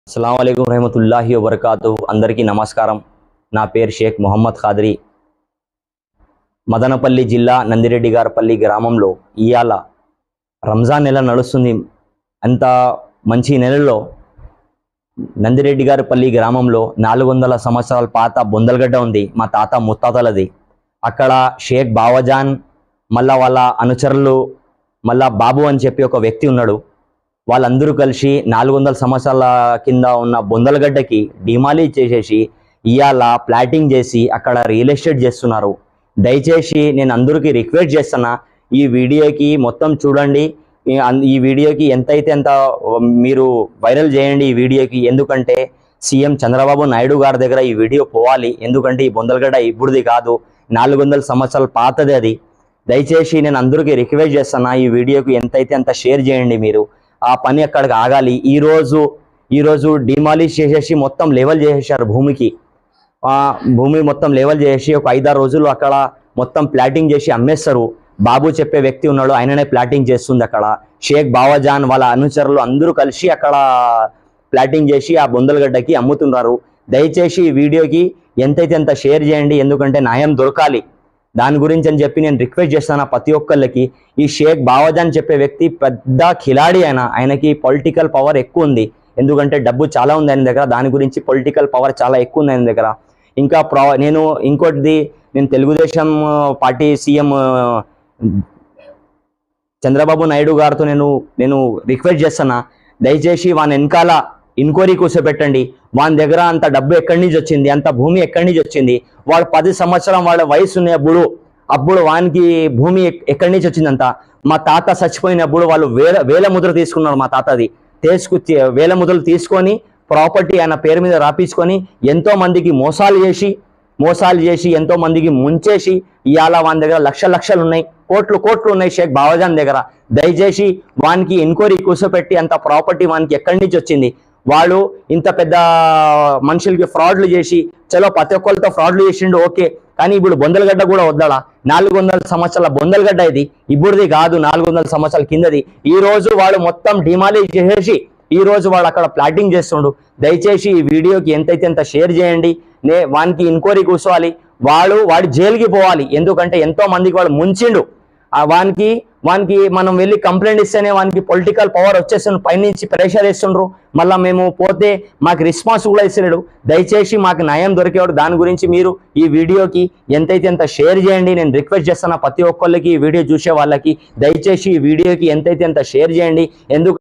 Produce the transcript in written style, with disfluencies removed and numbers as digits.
अस्सलामुअलैकुम रहमतुल्लाहि व बरकातुहू అందరికీ నమస్కారం। నా పేరు షేక్ మొహమ్మద్ ఖాద్రి। మదనపల్లి జిల్లా నందిరెడ్డిగారపల్లి గ్రామంలో ఇయాల రంజాన్ నెల నడుస్తుంది। అంత మంచి నెలలో నందిరెడ్డిగారపల్లి గ్రామంలో 400 సంవత్సరాల పాత బొందలగడ్డ ఉంది, మా తాత ముత్తాతలది। అక్కడ షేక్ బావజాన్ మళ్ళా వాళ్ళ అనుచరులు మళ్ళా బాబు అని చెప్పి ఒక వ్యక్తి ఉన్నాడు। వాళ్ళందరూ కలిసి 400 సంవత్సరాల కింద ఉన్న బొందలగడ్డకి డిమాలిష్ చేసేసి ఇయాల ప్లాటింగ్ చేసి అక్కడ రియల్ ఎస్టేట్ చేస్తున్నారు। దయచేసి నేను అందరికీ రిక్వెస్ట్ చేస్తున్నా, ఈ వీడియోకి మొత్తం చూడండి, ఈ వీడియోకి ఎంతైతే అంత మీరు వైరల్ చేయండి ఈ వీడియోకి। ఎందుకంటే సీఎం చంద్రబాబు నాయుడు గారి దగ్గర ఈ వీడియో పోవాలి, ఎందుకంటే ఈ బొందలగడ్డ ఇప్పుడుది కాదు, 400 సంవత్సరాల పాతది అది। దయచేసి నేను అందరికీ రిక్వెస్ట్ చేస్తున్నా, ఈ వీడియోకి ఎంతైతే అంత షేర్ చేయండి మీరు। ఆ పని అక్కడికి ఆగాలి। ఈరోజు డిమాలిష్ చేసేసి మొత్తం లెవెల్ చేసేసారు భూమికి, భూమి మొత్తం లెవెల్ చేసి ఒక 5-6 రోజులు అక్కడ మొత్తం ప్లాటింగ్ చేసి అమ్మేస్తారు। బాబు చెప్పే వ్యక్తి ఉన్నాడు, ఆయననే ప్లాటింగ్ చేస్తుంది అక్కడ। షేక్ బావజాన్ వాళ్ళ అనుచరులు అందరూ కలిసి అక్కడ ప్లాటింగ్ చేసి ఆ బొందలగడ్డకి అమ్ముతున్నారు। దయచేసి ఈ వీడియోకి ఎంతైతే అంత షేర్ చేయండి, ఎందుకంటే న్యాయం దొరకాలి దాని గురించి అని చెప్పి నేను రిక్వెస్ట్ చేస్తాను ప్రతి ఒక్కళ్ళకి। ఈ షేక్ బావజాన్ చెప్పే వ్యక్తి పెద్ద ఖిలాడి, ఆయనకి పొలిటికల్ పవర్ ఎక్కువ ఉంది, ఎందుకంటే డబ్బు చాలా ఉంది ఆయన దగ్గర, దాని గురించి పొలిటికల్ పవర్ చాలా ఎక్కువ ఉంది ఆయన దగ్గర। ఇంకా నేను తెలుగుదేశం పార్టీ సీఎం చంద్రబాబు నాయుడు గారితో నేను రిక్వెస్ట్ చేస్తున్నా, దయచేసి వాని వెనకాల ఎంక్వైరీ కూర్చోబెట్టండి। వాని దగ్గర అంత డబ్బు ఎక్కడి నుంచి వచ్చింది, అంత భూమి ఎక్కడి నుంచి వచ్చింది, వాడు 10 సంవత్సరం వాళ్ళ వయసు ఉన్నప్పుడు వానికి భూమి ఎక్కడి నుంచి వచ్చిందంత। మా తాత చచ్చిపోయినప్పుడు వాళ్ళు వేల ముద్ర తీసుకున్నారు, మా తాతది వేల ముద్రలు తీసుకొని ప్రాపర్టీ ఆయన పేరు మీద రాపించుకొని ఎంతో మందికి మోసాలు చేసి ఎంతో మందికి ముంచేసి ఇవాళ వాని దగ్గర లక్షలు ఉన్నాయి, కోట్లు ఉన్నాయి షేక్ బావజాన్ దగ్గర। దయచేసి వానికి ఎంక్వైరీ కూర్చోపెట్టి అంత ప్రాపర్టీ వానికి ఎక్కడి నుంచి వచ్చింది, వాడు ఇంత పెద్ద మనుషులకి ఫ్రాడ్లు చేసి చలో ప్రతి ఒక్కరితో ఫ్రాడ్లు చేసిండు ఓకే, కానీ ఇప్పుడు బొందలగడ్డ కూడా వద్దాడా? 400 సంవత్సరాల బొందలగడ్డ ఇది, ఇప్పుడుది కాదు, 400 సంవత్సరాల కిందది। ఈ రోజు వాడు మొత్తం డిమాలిష్ చేసేసి ఈ రోజు వాడు అక్కడ ప్లాటింగ్ చేస్తుండు। దయచేసి ఈ వీడియోకి ఎంతైతే అంత షేర్ చేయండి, వానికి ఎంక్వైరీ కూర్చోవాలి, వాడి జైలుకి పోవాలి, ఎందుకంటే ఎంతో మందికి వాడు ముంచిండు। వానికి మనం వెళ్ళి కంప్లైంట్ ఇస్తేనే వానికి పొలిటికల్ పవర్ వచ్చేస్తుండ్రు, పైనుంచి ప్రెషర్ వేస్తుండ్రు, మళ్ళీ మేము పోతే మాకు రెస్పాన్స్ కూడా ఇస్తలేడు। దయచేసి మాకు న్యాయం దొరికేవాడు, దాని గురించి మీరు ఈ వీడియోకి ఎంతైతే అంత షేర్ చేయండి। నేను రిక్వెస్ట్ చేస్తున్నా ప్రతి ఒక్కళ్ళకి, ఈ వీడియో చూసే వాళ్ళకి దయచేసి ఈ వీడియోకి ఎంతైతే అంత షేర్ చేయండి। ఎందుకు